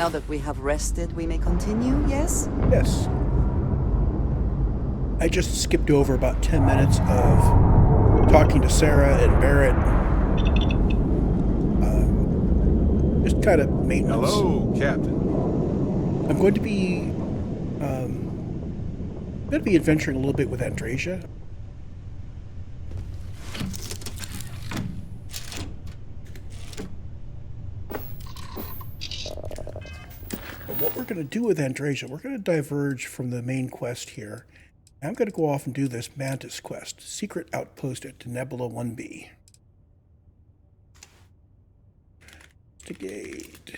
Now that we have rested, we may continue, yes? Yes. I just skipped over about 10 minutes of talking to Sarah and Barrett. Just kind of maintenance. Hello, Captain. I'm going to be adventuring a little bit with Andreja. But what we're going to do with Andreja, we're going to diverge from the main quest here. I'm going to go off and do this Mantis quest, Secret Outpost at Denebola I-b. Investigate.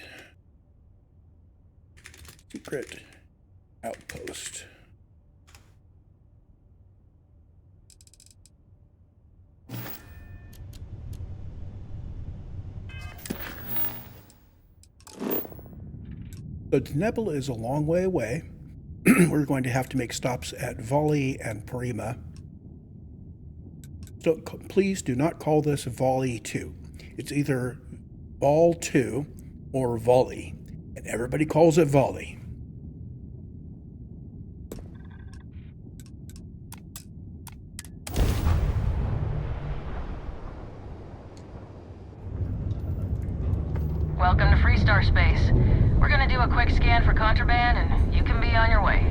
Secret Outpost. So Denebola is a long way away. We're going to have to make stops at Volley and Parima. So please do not call this Volley 2. It's either Vol 2 or Volley, and everybody calls it Volley. Welcome to Freestar Space. We're gonna do a quick scan for contraband, and you can be on your way.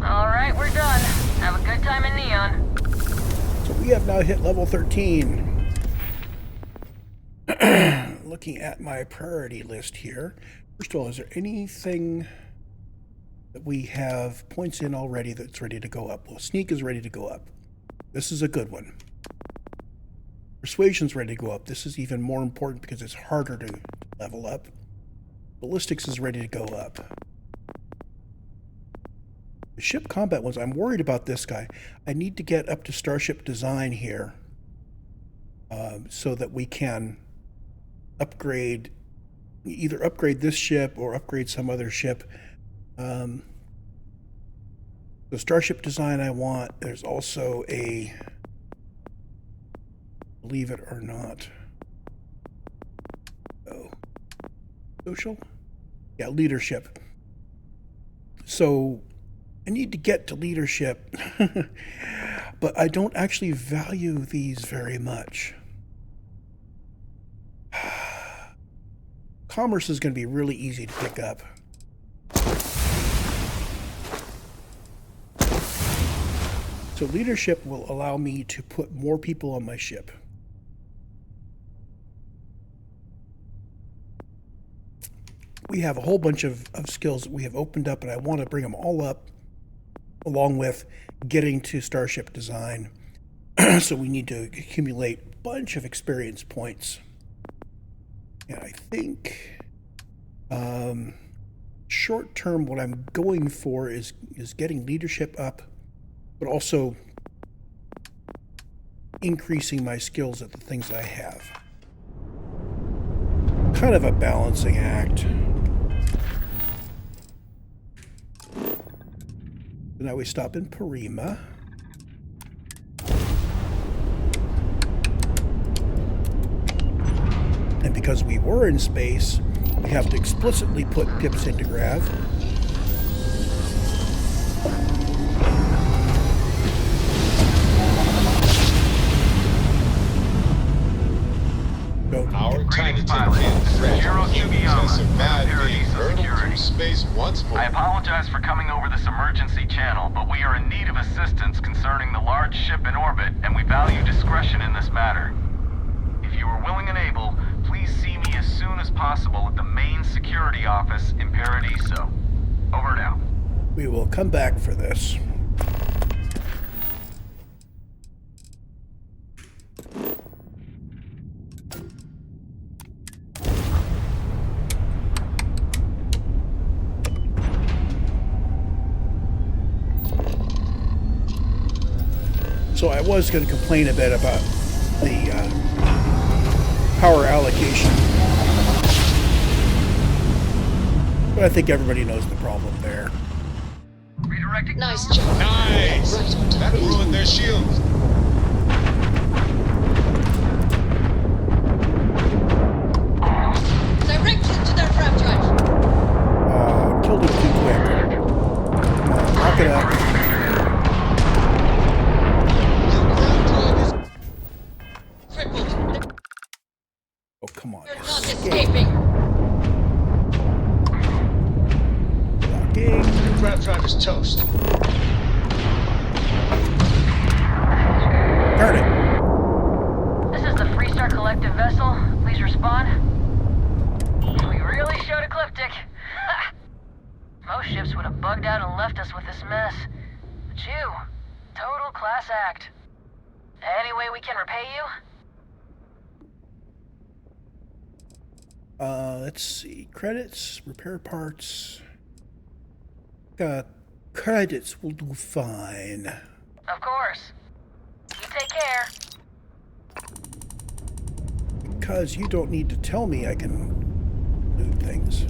Alright, we're done. Have a good time in Neon. So we have now hit level 13. Looking at my priority list here. First of all, is there anything that we have points in already that's ready to go up? Well, Sneak is ready to go up. This is a good one. Persuasion's ready to go up. This is even more important because it's harder to level up. Ballistics is ready to go up. The ship combat ones, I'm worried about this guy. I need to get up to Starship Design here so that we can upgrade, either upgrade this ship or upgrade some other ship. The Starship Design I want. There's also a, believe it or not, social? Yeah, leadership. So I need to get to leadership, but I don't actually value these very much. Commerce is going to be really easy to pick up. So leadership will allow me to put more people on my ship. We have a whole bunch of skills that we have opened up, and I want to bring them all up along with getting to Starship Design. So we need to accumulate a bunch of experience points. And I think short term what I'm going for is getting leadership up, but also increasing my skills at the things I have. Kind of a balancing act. So now we stop in Parima. And because we were in space, we have to explicitly put pips into grav. Our tiny tin threat has survived being hurtled through space once more. I apologize for coming over this emergency channel, but we are in need of assistance concerning the large ship in orbit, and we value discretion in this matter. If you are willing and able, please see me as soon as possible at the main security office in Paradiso. Over and out. We will come back for this. So I was going to complain a bit about the power allocation, but I think everybody knows the problem there. Redirecting. Nice job. Nice! Right on That target. ruined their shields. escaping. Locking. Aircraft driver's toast. Guard it. This is the Freestar Collective vessel. Please respond. We really showed ecliptic. Most ships would have bugged out and left us with this mess. But you, total class act. Any way we can repay you? Let's see. Credits, repair parts. Credits will do fine. Of course. You take care. Because you don't need to tell me I can loot things.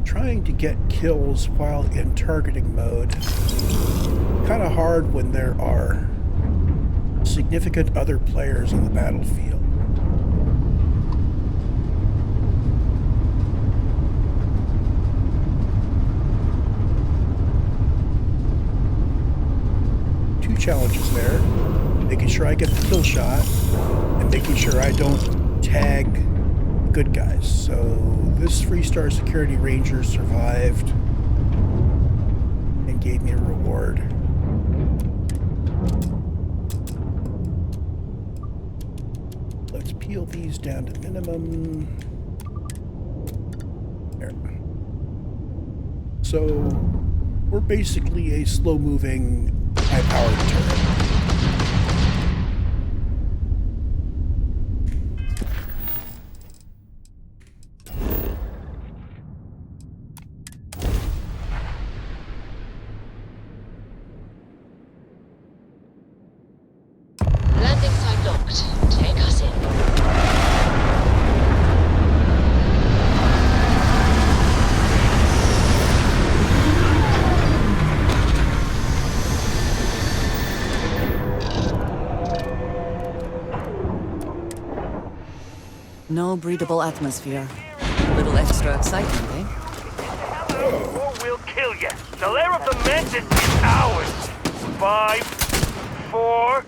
Trying to get kills while in targeting mode. Kind of hard when there are significant other players on the battlefield. Two challenges there. Making sure I get the kill shot and making sure I don't tag good guys. So this Freestar Security Ranger survived and gave me a reward. Let's peel these down to minimum. There. So we're basically a slow-moving, high-powered turret. Landing site locked. Take us in. No breathable atmosphere. A little extra excitement, eh? Or we'll kill you. The lair of the mantis is ours. 5, 4.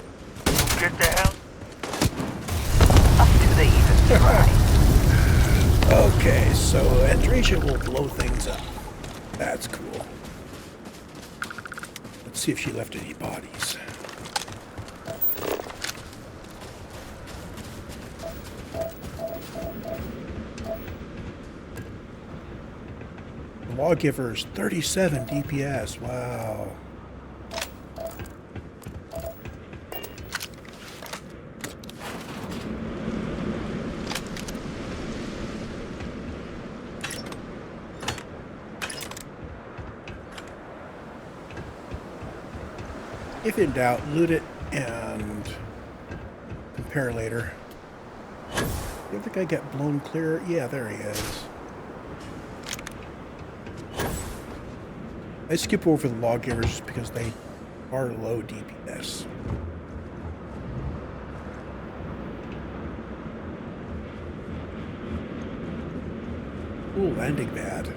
Get the hell. Up to the even try. Okay, so Andreja will blow things up. That's cool. Let's see if she left any bodies. The Lawgiver's 37 DPS. Wow. If in doubt, loot it and compare later. The other guy got blown clear. Yeah, there he is. I skip over the Lawgivers just because they are low DPS. Ooh, landing bad.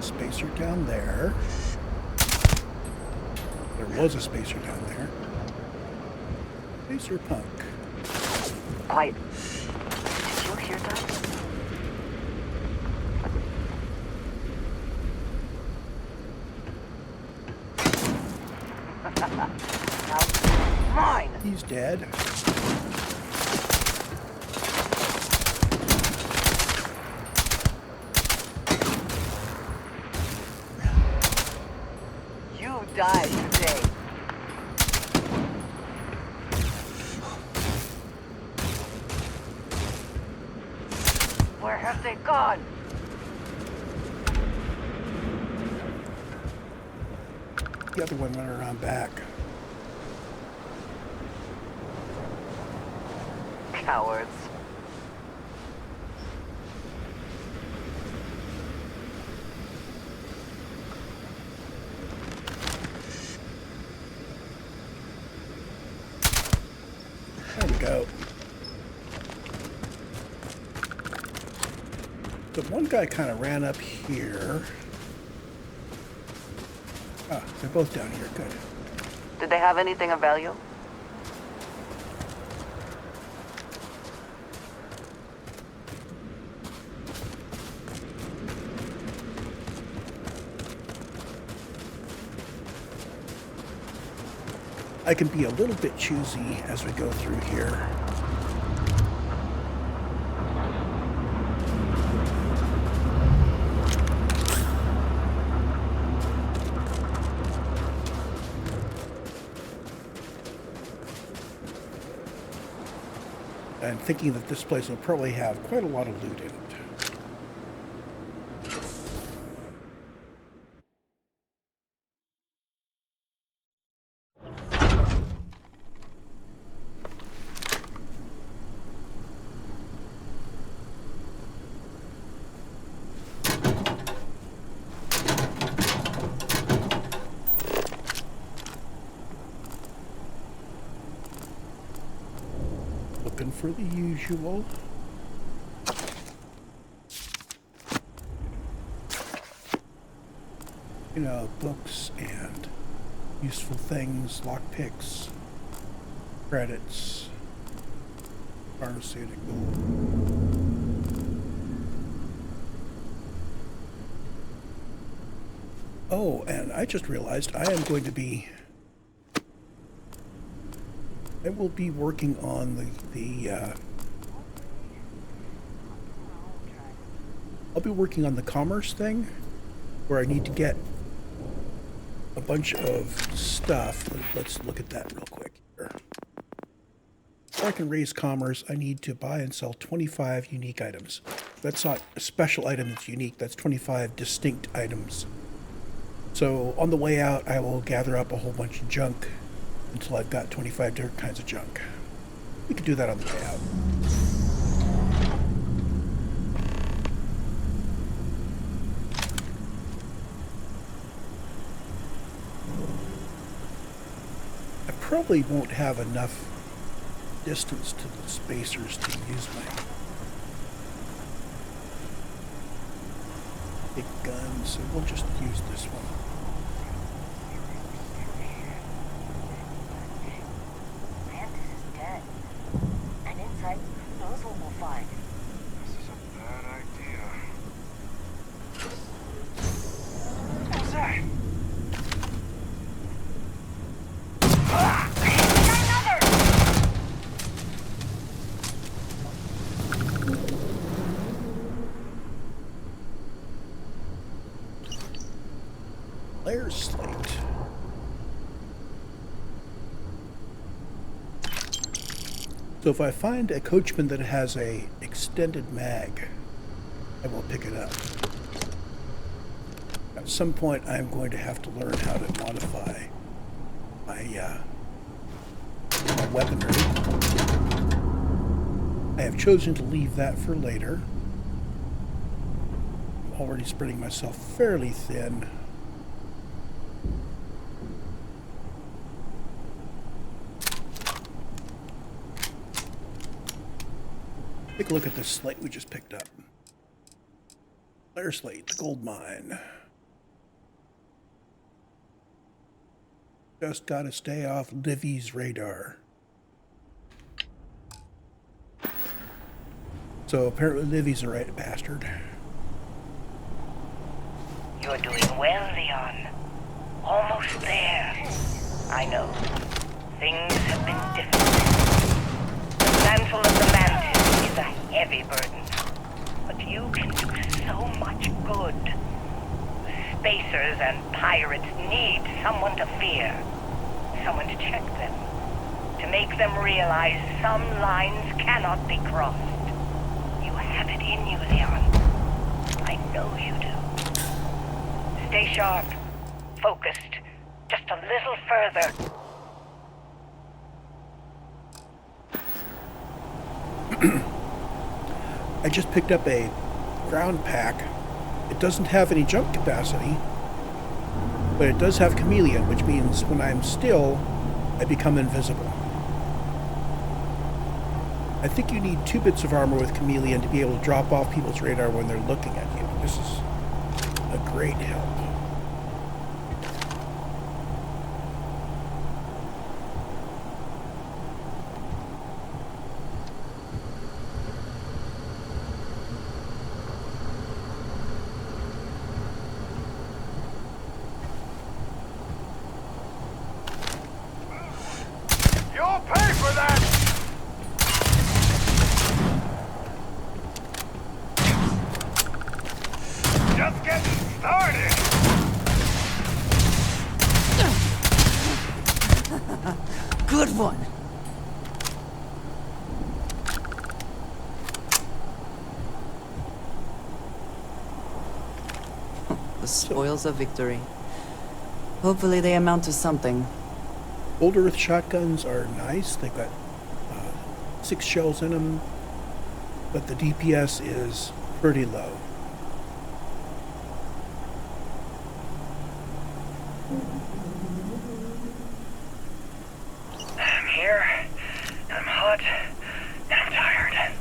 Spacer down there. There was a spacer down there. Spacer punk. Quiet. Did you hear that? Now, mine! He's dead. You died today. Where have they gone? the other one running around back? Cowards. There we go. The one guy kind of ran up here. Ah, they're both down here. Good. Did they have anything of value? I can be a little bit choosy as we go through here. I'm thinking that this place will probably have quite a lot of loot in it. Looking for the usual. You know, books and useful things, lockpicks, credits, pharmaceutical. Oh, and I just realized I will be working on I'll be working on the commerce thing, where I need to get a bunch of stuff. Let's look at that real quick here. Before I can raise commerce, I need to buy and sell 25 unique items. That's not a special item that's unique, that's 25 distinct items. So on the way out, I will gather up a whole bunch of junk until I've got 25 different kinds of junk. We could do that on the way out. I probably won't have enough distance to the spacers to use my big gun, so we'll just use this one. Layer slate. So if I find a coachman that has a extended mag, I will pick it up. At some point, I'm going to have to learn how to modify my weaponry. I have chosen to leave that for later. I'm already spreading myself fairly thin. Take a look at this slate we just picked up. Layer slate, the gold mine. Just gotta stay off Livy's radar. So apparently Livy's a right bastard. You're doing well, Leon. Almost there. I know. Things have been difficult. The mantle of the mantis is a heavy burden. But you can do so much good. The spacers and pirates need someone to fear. Someone to check them. To make them realize some lines cannot be crossed. You have it in you, Leon. I know you do. Stay sharp, focused, Just a little further. I just picked up a ground pack. It doesn't have any jump capacity, but it does have chameleon, which means when I'm still, I become invisible. I think you need 2 bits of armor with chameleon to be able to drop off people's radar when they're looking at you. This is a great help. You'll pay for that! Just getting started! Good one. The spoils of victory. Hopefully they amount to something. Old Earth shotguns are nice. They've got 6 shells in them, but the DPS is pretty low. I'm here, and I'm hot, and I'm tired.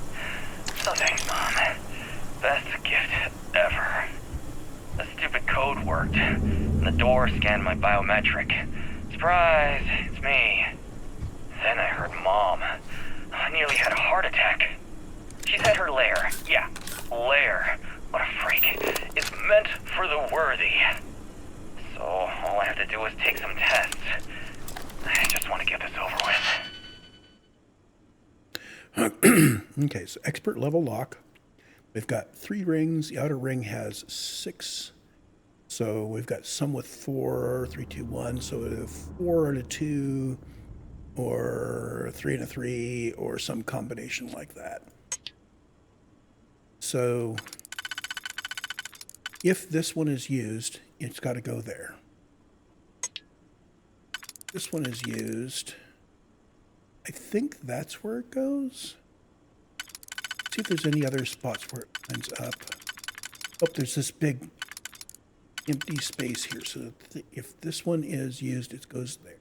So thanks, Mom. Best gift ever. The stupid code worked, and the door scanned my biometric. Surprise, it's me. Then I heard Mom. I nearly had a heart attack. She's at her lair. Yeah, lair. What a freak. It's meant for the worthy. So all I have to do is take some tests. I just want to get this over with. Okay, so expert level lock. We've got 3 rings. The outer ring has 6. So we've got some with 4, 3, 2, 1. So 4 and a 2, or 3 and a 3, or some combination like that. So if this one is used, it's got to go there. This one is used. I think that's where it goes. See if there's any other spots where it lines up. Oh, there's this big empty space here. So if this one is used, it goes there.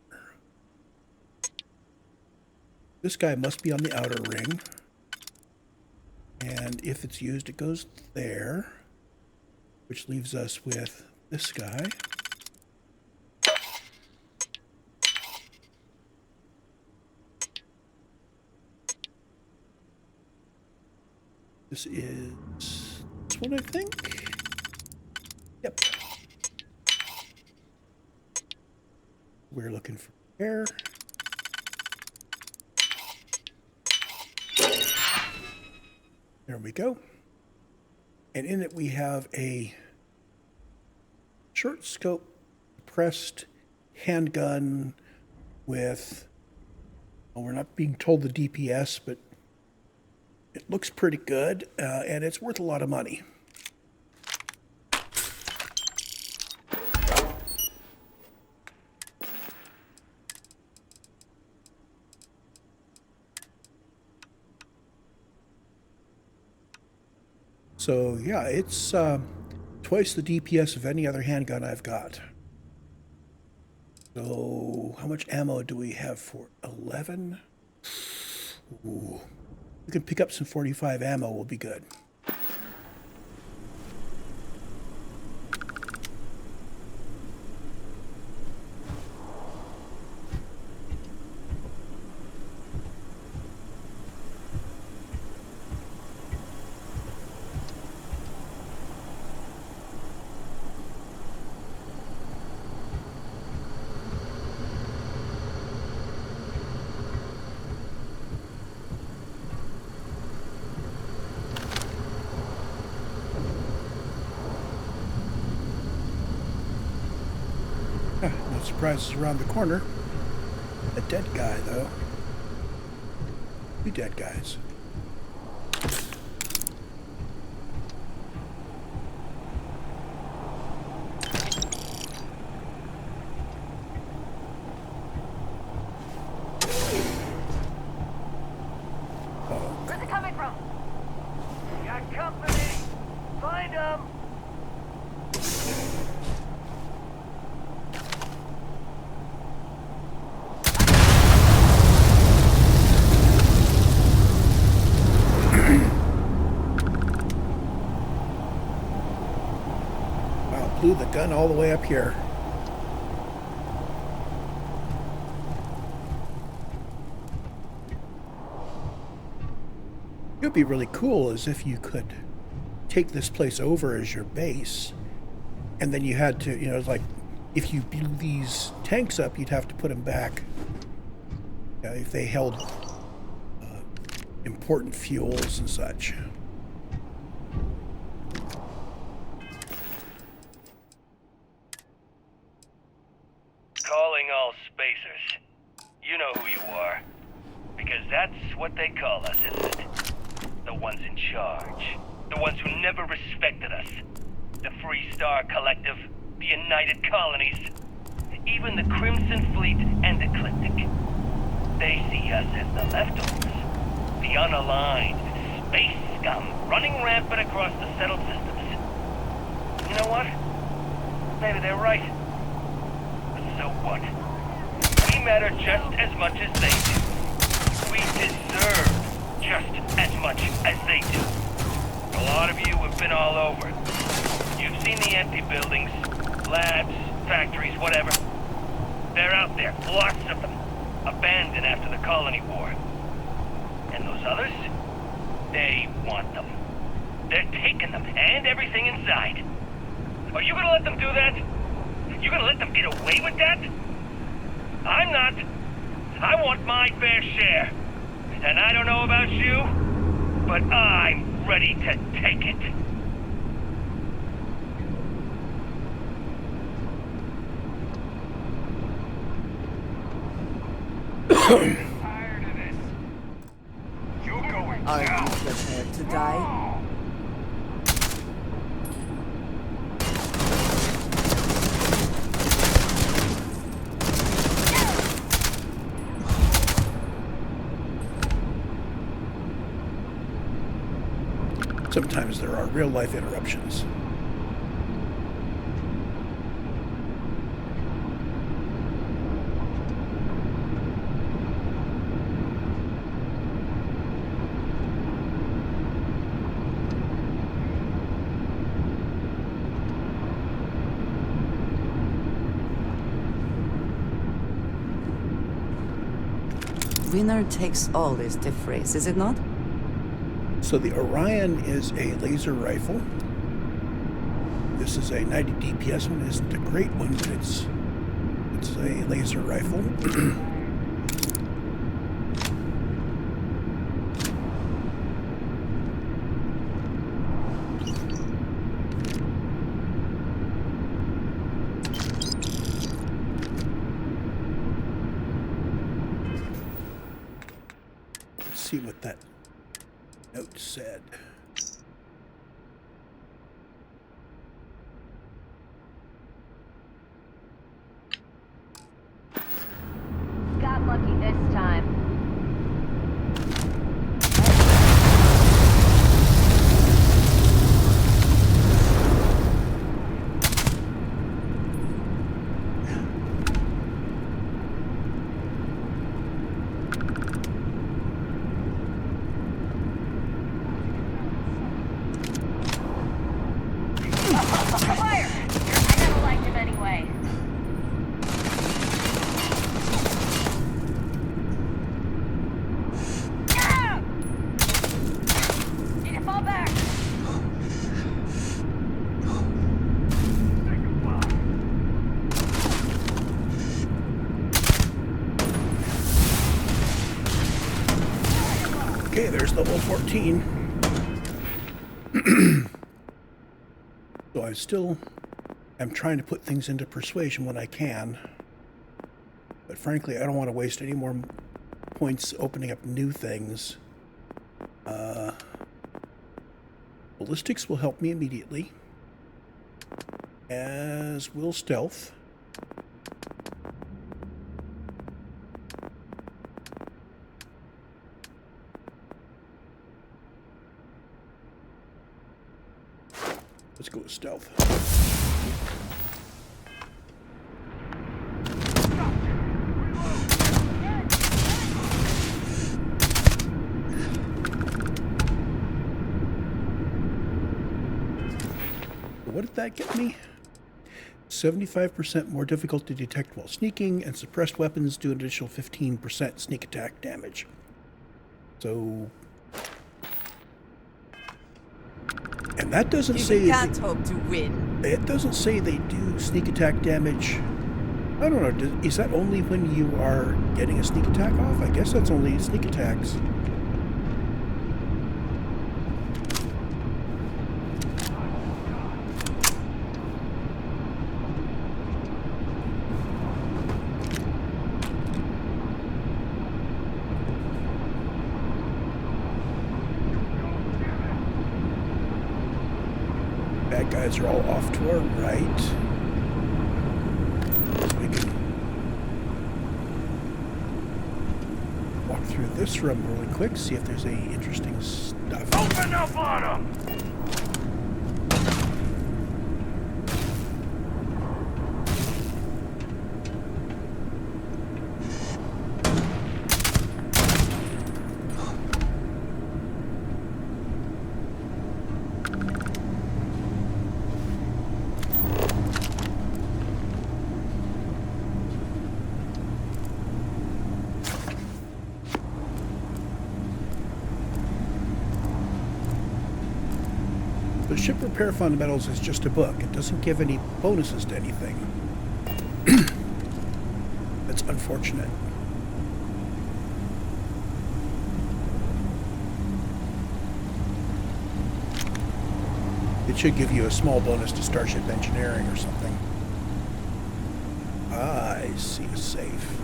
This guy must be on the outer ring. And if it's used, it goes there. Which leaves us with this guy. This is this one, I think. Yep. We're looking for air. There we go. And in it we have a short scope pressed handgun with, well, we're not being told the DPS, but it looks pretty good, and it's worth a lot of money. So yeah, it's twice the DPS of any other handgun I've got. So how much ammo do we have for 11? Ooh. We can pick up some 45 ammo, will be good. No surprises around the corner. A dead guy, though. 2 dead guys. company! Find them! Wow, blew the gun all the way up here. It would be really cool is if you could take this place over as your base, and then you had to, you know, like if you blew these tanks up, you'd have to put them back. If they held important fuels and such. Calling all spacers. You know who you are. Because that's what they call us, isn't it? The ones in charge. The ones who never respected us. The Free Star Collective. The United Colonies. Even the Crimson Fleet and Ecliptic. They see us as the leftovers. The unaligned space scum running rampant across the settled systems. You know what? Maybe they're right. But so what? We matter just as much as they do. We deserve just as much as they do. A lot of you have been all over. You've seen the empty buildings, labs, factories, whatever. They're out there, lots of them, abandoned after the colony war. And those others? They want them. They're taking them and everything inside. Are you gonna let them do that? You gonna let them get away with that? I'm not. I want my fair share. And I don't know about you, but I'm ready to take it. Tired of this. You're going Are down. you prepared to die? Sometimes there are real-life interruptions. Winner takes all is the phrase, is it not? So the Orion is a laser rifle. This is a 90 DPS one. It isn't a great one, but it's a laser rifle. Let's see what that note said. Got lucky this time. Fire! I never liked him anyway. Ah! Need to fall back. Okay, there's level 14. So I still am trying to put things into persuasion when I can. But frankly, I don't want to waste any more points opening up new things. Ballistics will help me immediately, as will stealth. Let's go with stealth. What did that get me? 75% more difficult to detect while sneaking, and suppressed weapons do an additional 15% sneak attack damage. So... And that doesn't say... You can't hope to win. It doesn't say they do sneak attack damage. I don't know, is that only when you are getting a sneak attack off? I guess that's only sneak attacks. Bad guys are all off to our right. So we can walk through this room really quick, see if there's any interesting stuff. Open up on them! The Ship Repair Fundamentals is just a book. It doesn't give any bonuses to anything. That's unfortunate. It should give you a small bonus to Starship Engineering or something. I see a safe.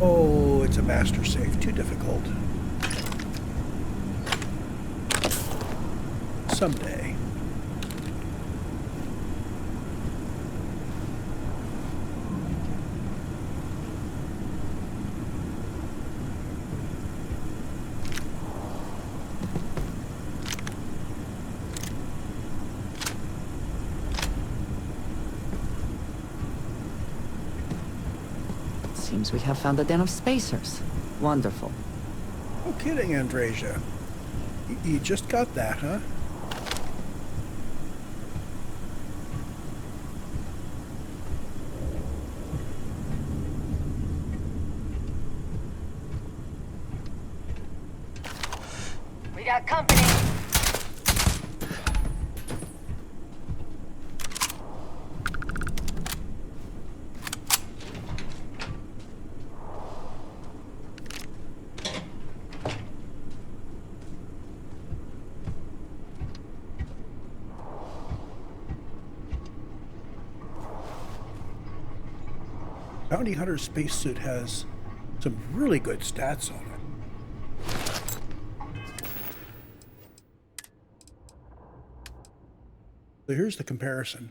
Oh, it's a master safe. Too difficult. Someday. Seems we have found a den of spacers. Wonderful. No kidding, Andreja. You just got that, huh? We got company. Bounty Hunter's spacesuit has some really good stats on it. So here's the comparison.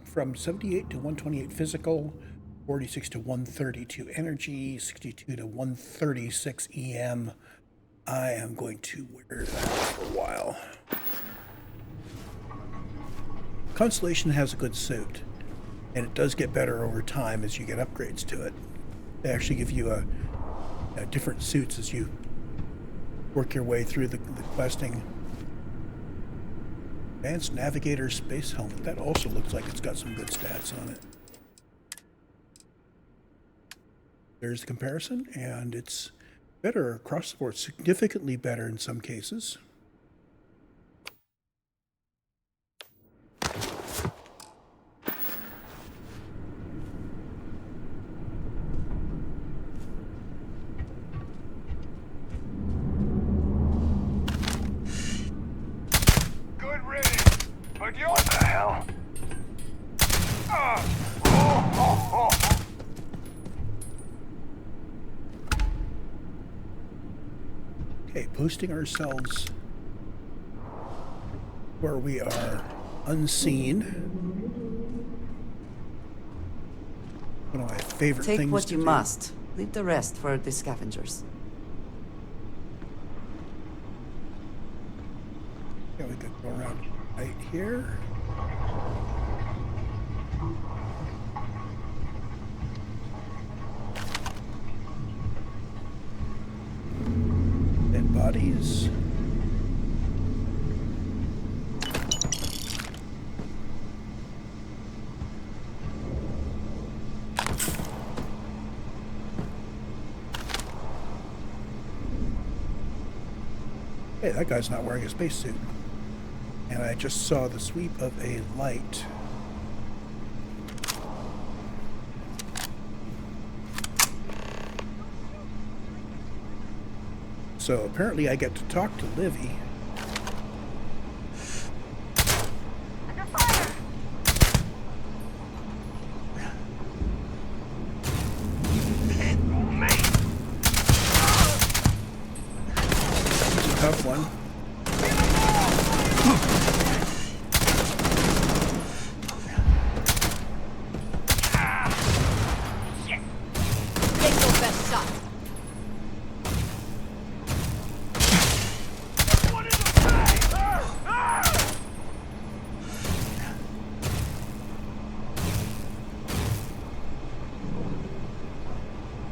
From 78 to 128 physical, 46 to 132 energy, 62 to 136 EM. I am going to wear that for a while. Constellation has a good suit, and it does get better over time as you get upgrades to it. They actually give you a different suits as you work your way through the questing. Advanced Navigator Space Helmet. That also looks like it's got some good stats on it. There's the comparison, and it's better across the board, significantly better in some cases. What the hell? Oh. Okay, posting ourselves where we are unseen. One of my favorite things to do. Take what you must. Leave the rest for the scavengers. Yeah, we could go around right here. Dead bodies. Hey, that guy's not wearing a spacesuit. And I just saw the sweep of a light. So apparently I get to talk to Livy. Under fire! It's a tough one. Take your best shot.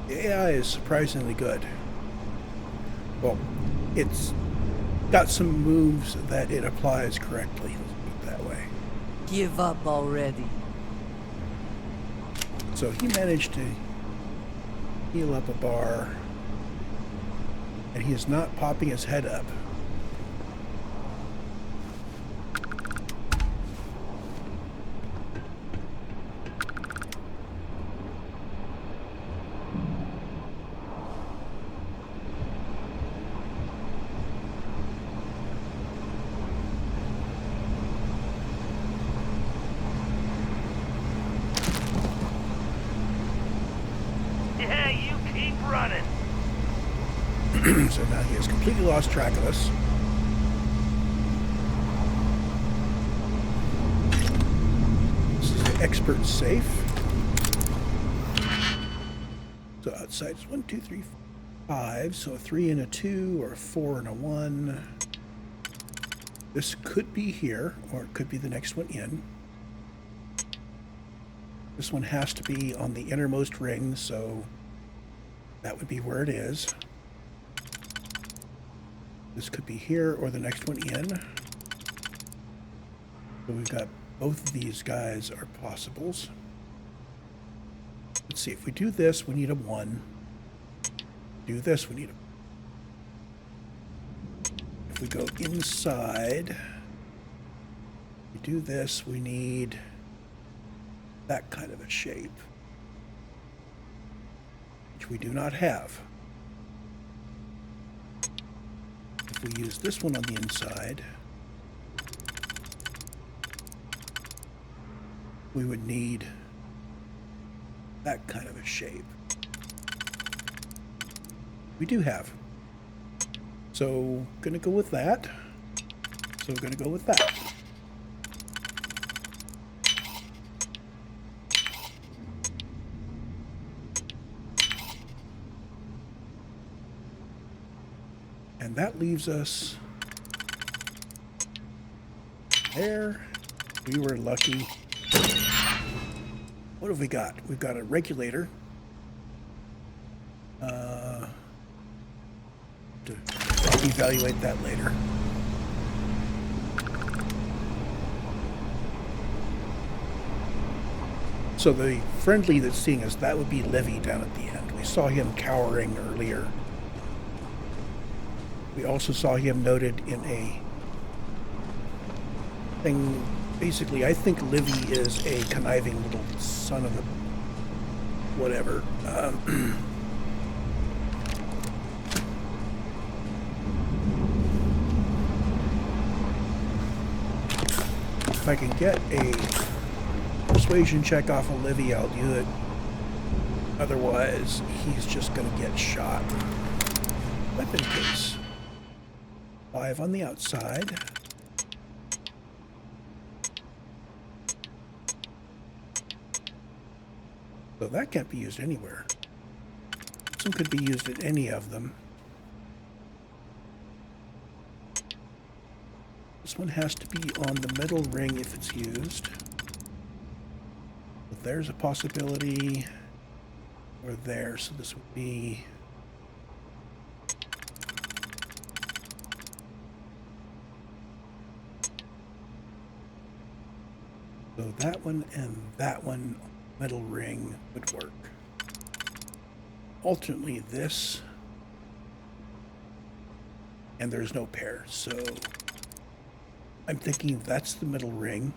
The AI is surprisingly good. Well, it's got some moves that it applies correctly, let's put it that way. Give up already. So he managed to heal up a bar, and he is not popping his head up. Yeah, you keep running. So now he has completely lost track of us. This is the expert safe. So outside is 1, 2, 3, 5. So a 3 and a 2, or a 4 and a 1. This could be here, or it could be the next one in. This one has to be on the innermost ring, so that would be where it is. This could be here or the next one in. So we've got both of these guys are possibles. Let's see, if we do this, we need a 1. Do this, we need a... If we go inside, we do this, we need that kind of a shape, which we do not have. If we use this one on the inside, we would need that kind of a shape. We do have. So, gonna go with that. So, we're gonna go with that. And that leaves us there. We were lucky. What have we got? We've got a regulator. To evaluate that later. So the friendly that's seeing us, that would be Livy down at the end. We saw him cowering earlier. We also saw him noted in a thing. Basically, I think Livy is a conniving little son of a whatever. If I can get a persuasion check off of Livy, I'll do it. Otherwise, he's just going to get shot. Weapon case. 5 on the outside. So that can't be used anywhere. This one could be used at any of them. This one has to be on the middle ring if it's used. But there's a possibility. Or there, so this would be... So that one and that one, middle ring, would work. Alternately this, and there's no pair, so I'm thinking that's the middle ring.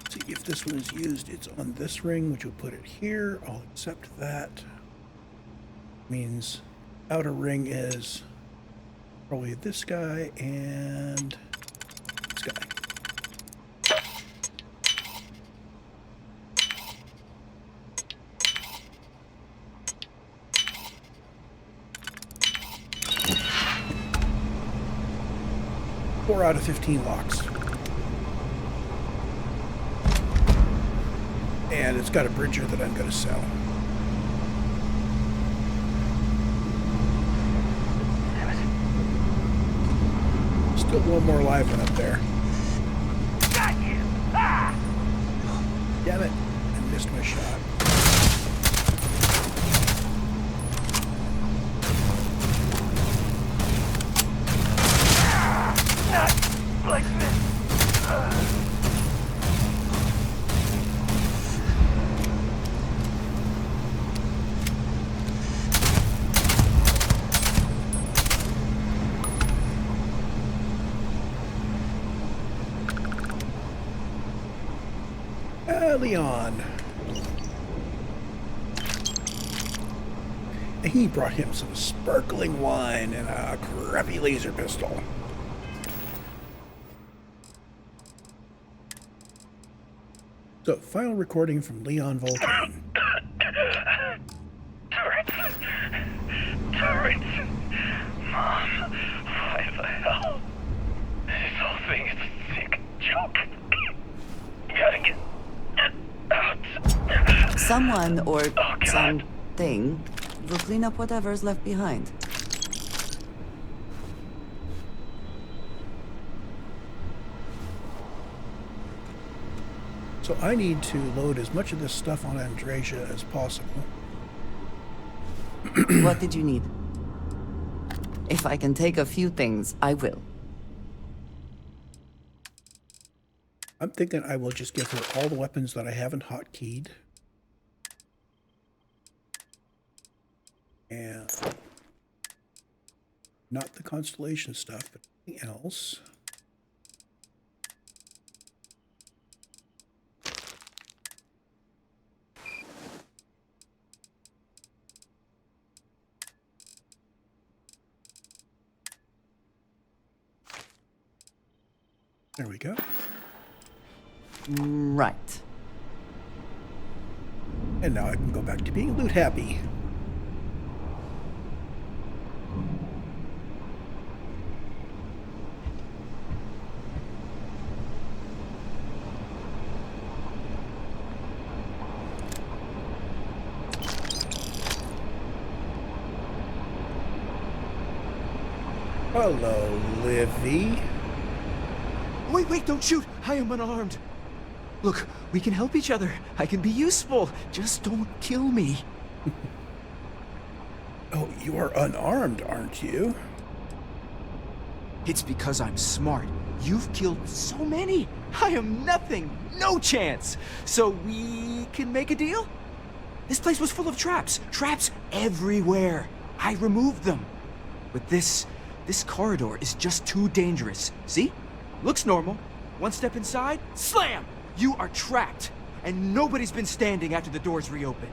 See if this one is used, it's on this ring, which will put it here. I'll accept that. Means outer ring is probably this guy and this guy. Four out of 15 locks. And it's got a bridger that I'm going to sell. Still one more live one up there. Got you! Ah! Damn it, I missed my shot. Not like this. Leon. He brought him some sparkling wine and a crappy laser pistol. So, final recording from Leon Vulcan. Turrets. Turrets. Mom, why the hell? This whole thing is a sick joke. Gotta get out. Someone or Oh, God. something will clean up whatever's left behind. So I need to load as much of this stuff on Andreja as possible. What did you need? If I can take a few things, I will. I'm thinking I will just give her all the weapons that I haven't hotkeyed. And not the Constellation stuff, but anything else. There we go. Right. And now I can go back to being loot happy. Hello, Livy. Wait, don't shoot! I am unarmed. Look, we can help each other. I can be useful. Just don't kill me. Oh, you are unarmed, aren't you? It's because I'm smart. You've killed so many. I am nothing. No chance. So we can make a deal? This place was full of traps. Traps everywhere. I removed them. But this corridor is just too dangerous. See? Looks normal. One step inside, slam! You are trapped. And nobody's been standing after the doors reopen.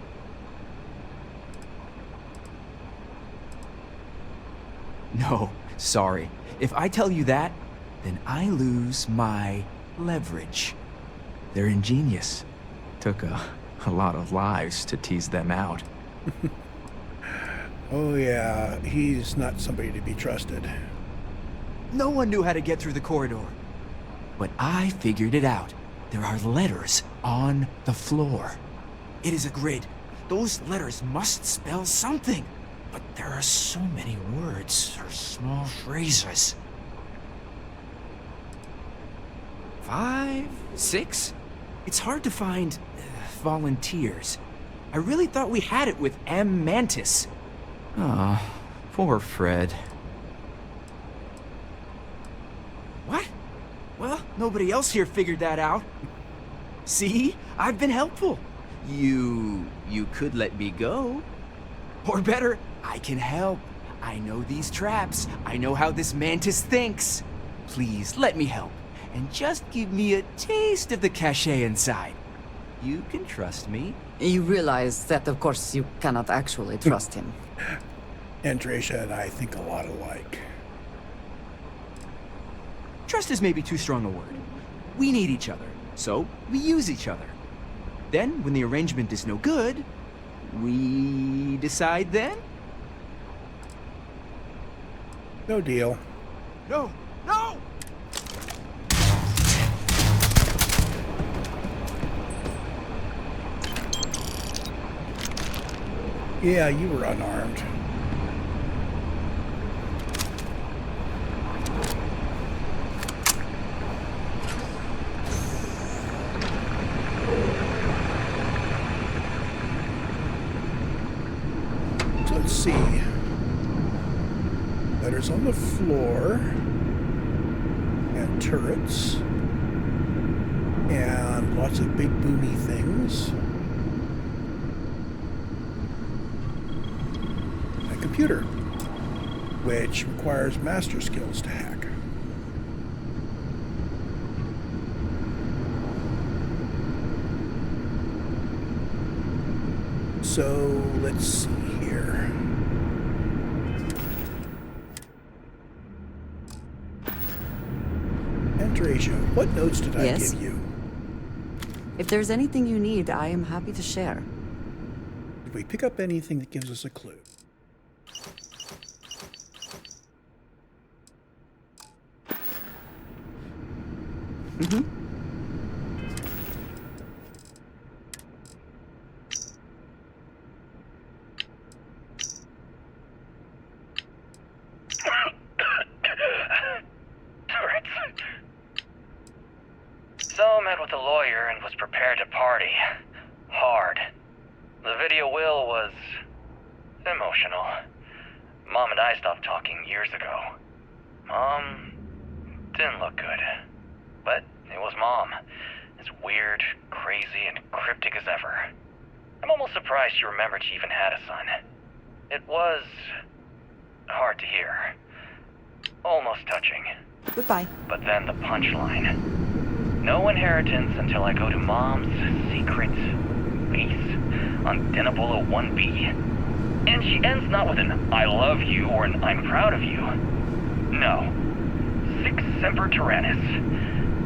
No, sorry. If I tell you that, then I lose my leverage. They're ingenious. Took a lot of lives to tease them out. Oh yeah, he's not somebody to be trusted. No one knew how to get through the corridor. But I figured it out. There are letters on the floor. It is a grid. Those letters must spell something. But there are so many words or small phrases. 5, 6? It's hard to find volunteers. I really thought we had it with M. Mantis. Ah, poor Fred. What? Well, nobody else here figured that out. See? I've been helpful. You could let me go. Or better, I can help. I know these traps. I know how this Mantis thinks. Please, let me help. And just give me a taste of the cachet inside. You can trust me. You realize that, of course, you cannot actually trust him. Andreja and I think a lot alike. Trust is maybe too strong a word. We need each other, so we use each other. Then, when the arrangement is no good, we decide then? No deal. No! No! Yeah, you were unarmed. So let's see. Letters on the floor. And turrets. And lots of big boomy things. Computer, which requires master skills to hack. So let's see here. Andreja, what notes did I Yes? give you? If there's anything you need, I am happy to share. Did we pick up anything that gives us a clue? Mm-hmm. So met with a lawyer and was prepared to party. Hard. The video will was emotional. Mom and I stopped talking years ago. Mom didn't look good. But it was Mom. As weird, crazy, and cryptic as ever. I'm almost surprised she remembered she even had a son. It was hard to hear. Almost touching. Goodbye. But then the punchline. No inheritance until I go to Mom's secret base on Denebola I-b. And she ends not with an I love you or an I'm proud of you. No. Sic semper tyrannis.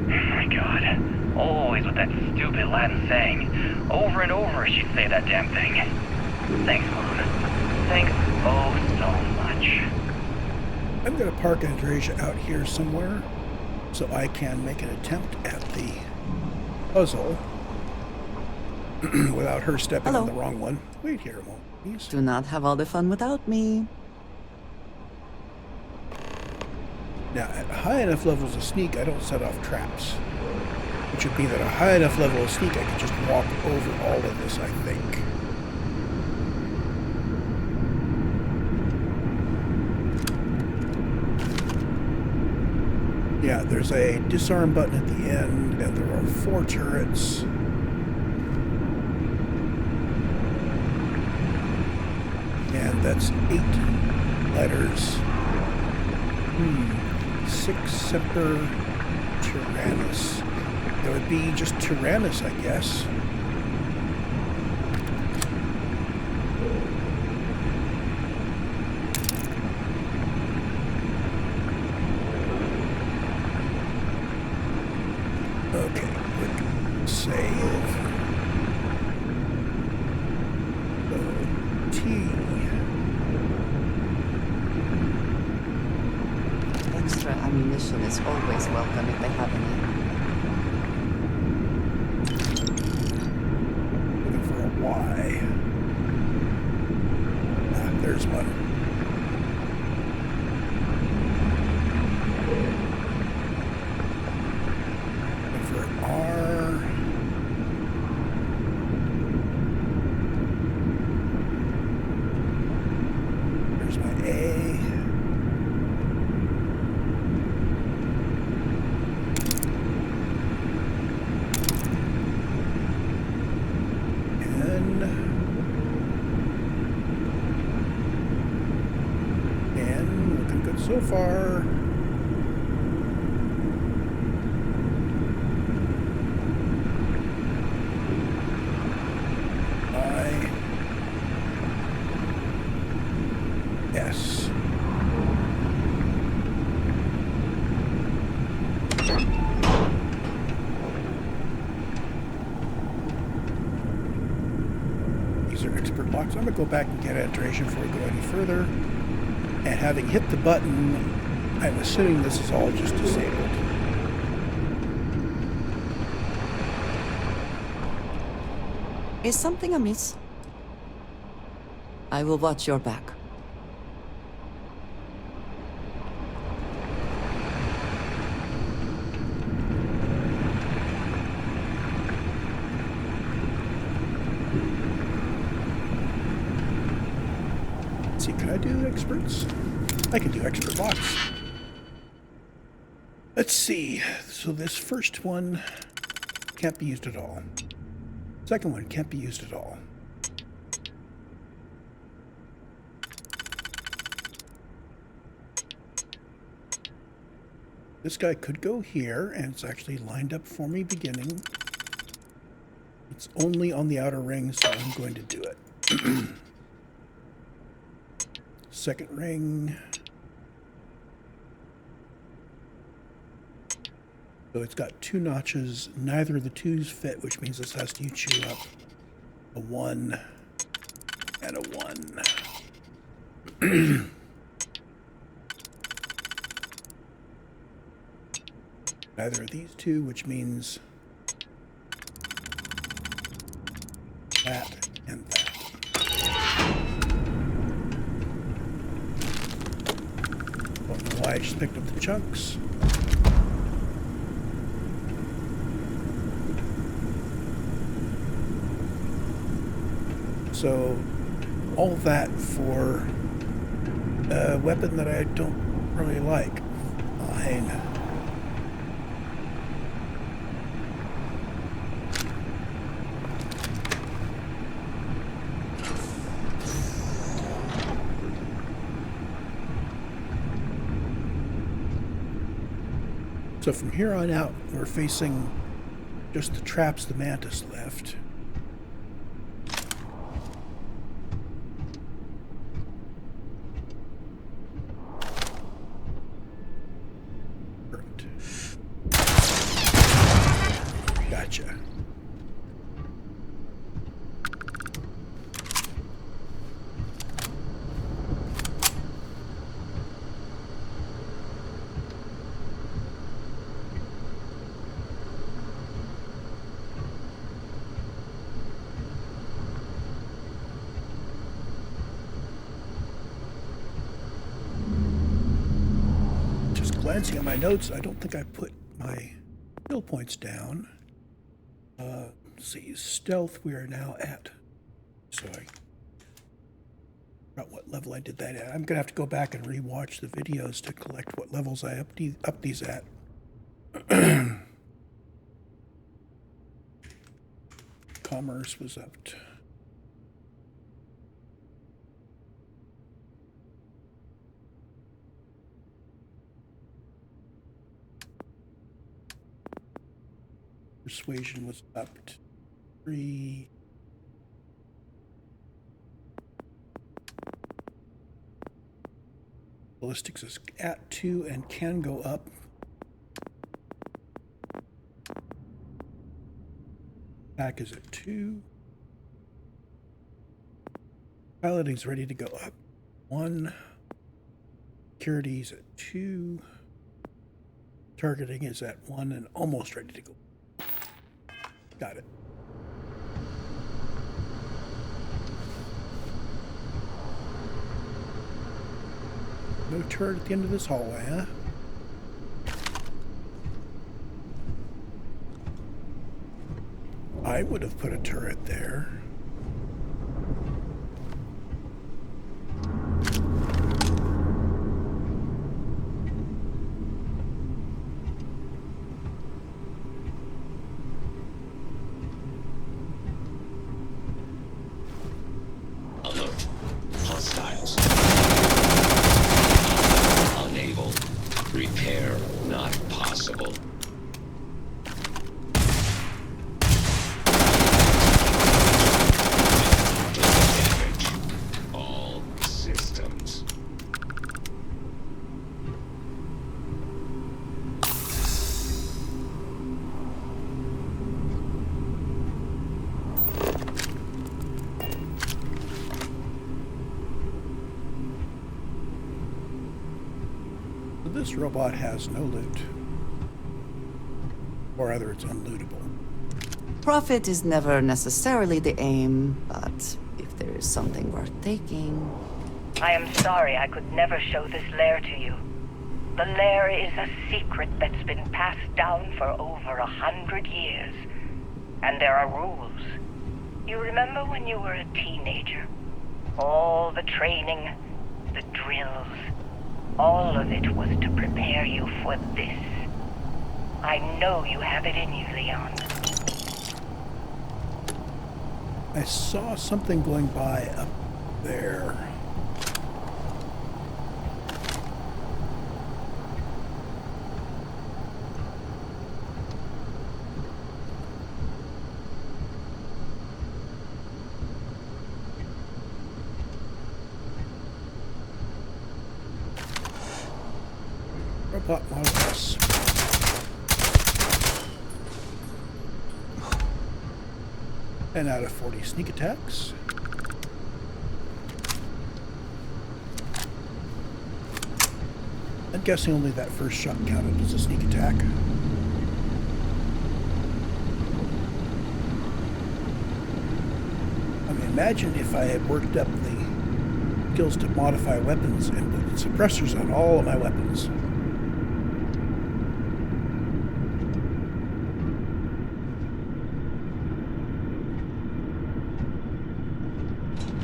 Oh my god. Always with that stupid Latin saying. Over and over she'd say that damn thing. Thanks, Mom. Thanks oh so much. I'm going to park Andreja out here somewhere so I can make an attempt at the puzzle without her stepping on the wrong one. Wait here a moment, please. Do not have all the fun without me. Now, at high enough levels of sneak, I don't set off traps. Which would be that a high enough level of sneak, I could just walk over all of this, I think. Yeah, there's a disarm button at the end, and there are 4 turrets. And that's 8 letters. Sic semper tyrannis. That would be just Tyrannus, I guess. Okay, quick save. T. Extra ammunition is always welcome if they have any. Looking for a Y. Ah, there's one. So far, yes. These are expert locks. I'm going to go back and get Andreja before we go any further. And having hit the button, I'm assuming this is all just disabled. Is something amiss? I will watch your back. Let's see, can I do experts? I can do expert locks. Let's see. So this first one can't be used at all. Second one can't be used at all. This guy could go here, and it's actually lined up for me beginning. It's only on the outer ring, so I'm going to do it. Second ring. So it's got two notches. Neither of the twos fit, which means this has to chew up a 1 and a 1. Neither of these two, which means that and that. Don't know why I just picked up the chunks. So, all that for a weapon that I don't really like. Fine. So from here on out, we're facing just the traps the mantis left. Gotcha. Just glancing at my notes, I don't think I put my skill points down. Let's see, stealth we are now at. So I forgot what level I did that at. I'm gonna have to go back and rewatch the videos to collect what levels I up these at. Commerce was up to persuasion was up to 3. Ballistics is at 2 and can go up. Attack is at 2. Piloting's ready to go up 1. Security's at 2. Targeting is at 1 and almost ready to go. Got it. No turret at the end of this hallway, huh? I would have put a turret there. Alert. Hostiles. Our So this robot has no loot. Or rather, it's unlootable. Profit is never necessarily the aim, but if there is something worth taking... I am sorry I could never show this lair to you. The lair is a secret that's been passed down for over 100 years. And there are rules. You remember when you were a teenager? All the training, the drills, all of it was to prepare you for this. I know you have it in you, Leon. I saw something going by up there. Robot Model S. And out of 40 sneak attacks. I'm guessing only that first shot counted as a sneak attack. I mean, imagine if I had worked up the skills to modify weapons and put suppressors on all of my weapons.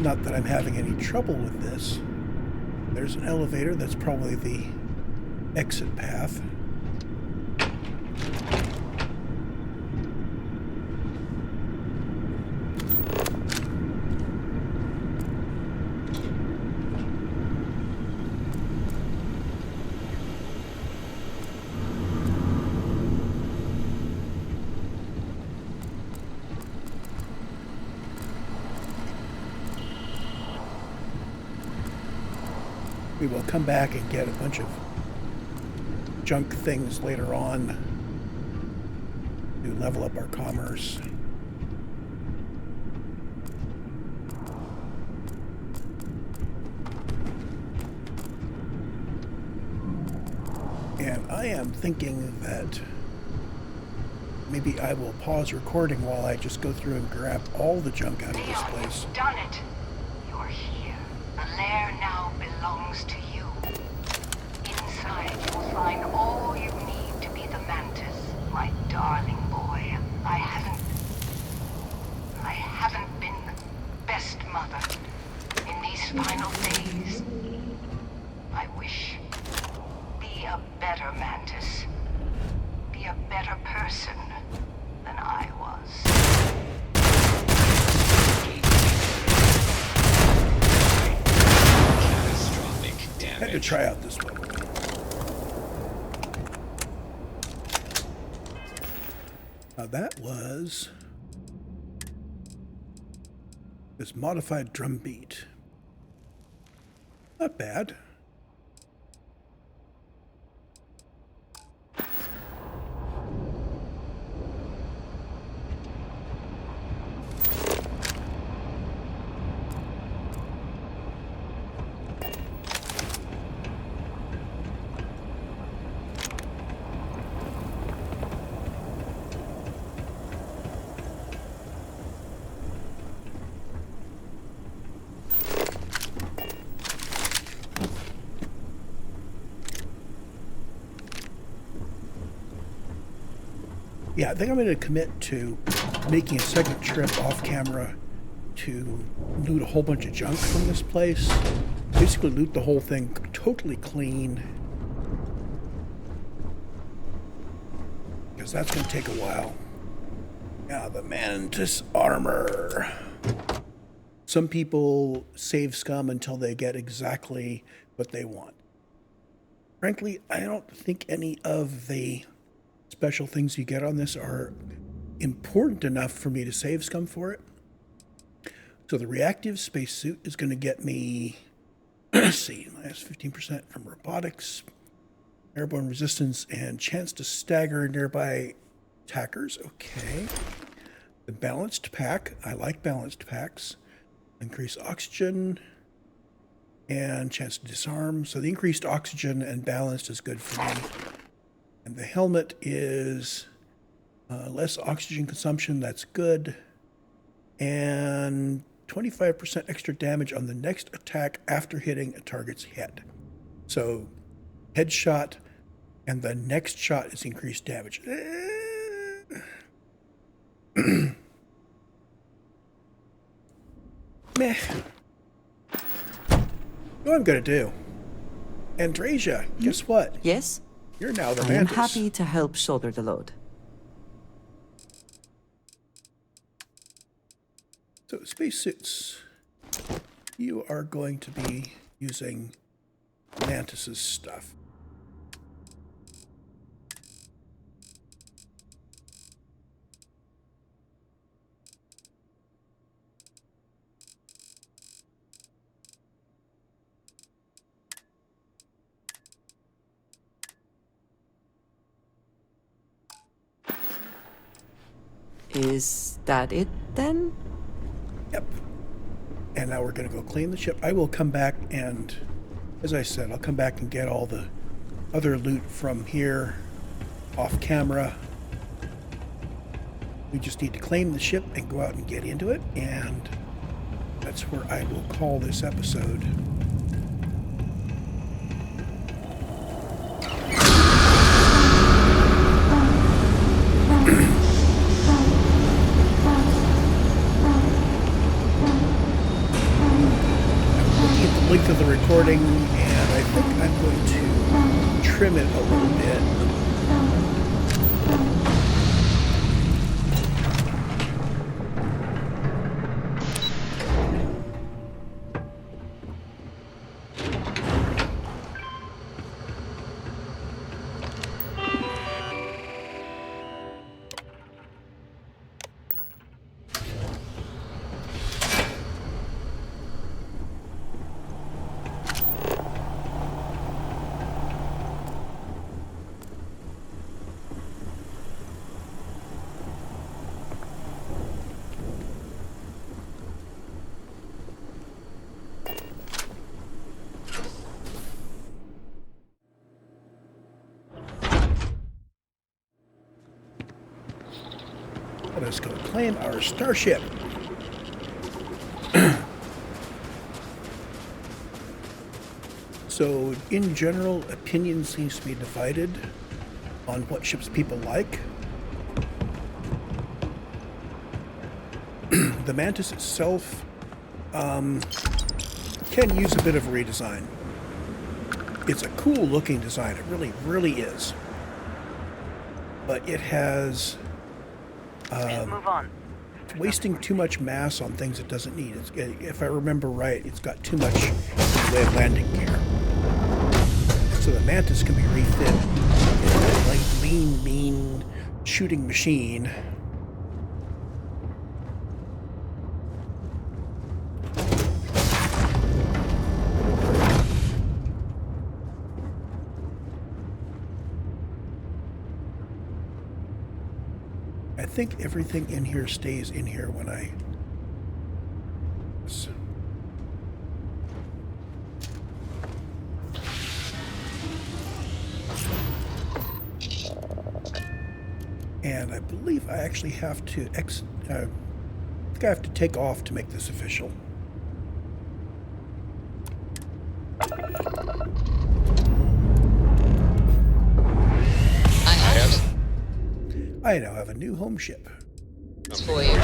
Not that I'm having any trouble with this. There's an elevator. That's probably the exit path. We will come back and get a bunch of junk things later on to level up our commerce. And I am thinking that maybe I will pause recording while I just go through and grab all the junk out of this place. You've done it. You're here. The lair now belongs to you. Inside, you'll find all you need to be the Mantis, my darling boy. I haven't been the best mother in these final days. I wish. Be a better Mantis. Be a better person than I was. I had to try out this one. Now that was this modified drum beat. Not bad. Yeah, I think I'm going to commit to making a second trip off camera to loot a whole bunch of junk from this place. Basically loot the whole thing totally clean. Because that's going to take a while. Now, the Mantis armor. Some people save scum until they get exactly what they want. Frankly, I don't think any of the special things you get on this are important enough for me to save scum for it. So the reactive spacesuit is going to get me, let's see, minus 15% from robotics, airborne resistance, and chance to stagger nearby attackers. Okay. The balanced pack. I like balanced packs. Increase oxygen and chance to disarm. So the increased oxygen and balanced is good for me. And the helmet is less oxygen consumption. That's good. And 25% extra damage on the next attack after hitting a target's head. So headshot and the next shot is increased damage. Meh. What I'm going to do. Andreja, guess what? Yes? You're now the I am Mantis. happy to help shoulder the load. So, spacesuits. You are going to be using Mantis's stuff. Is that it then? Yep. And now we're going to go clean the ship. I will come back and, as I said, I'll come back and get all the other loot from here off camera. We just need to claim the ship and go out and get into it. And that's where I will call this episode. Length of the recording, and I think I'm going to trim it a little bit. Let us go claim our starship. So, in general, opinion seems to be divided on what ships people like. The Mantis itself can use a bit of a redesign. It's a cool looking design, it really, really is. But it has Move on. it's wasting too much mass on things it doesn't need. If I remember right, it's got too much in the way of landing gear. So the Mantis can be refit in a light, lean, mean shooting machine. I think everything in here stays in here when I... And I believe I actually have to I think I have to take off to make this official. I now have a new home ship. It's for you.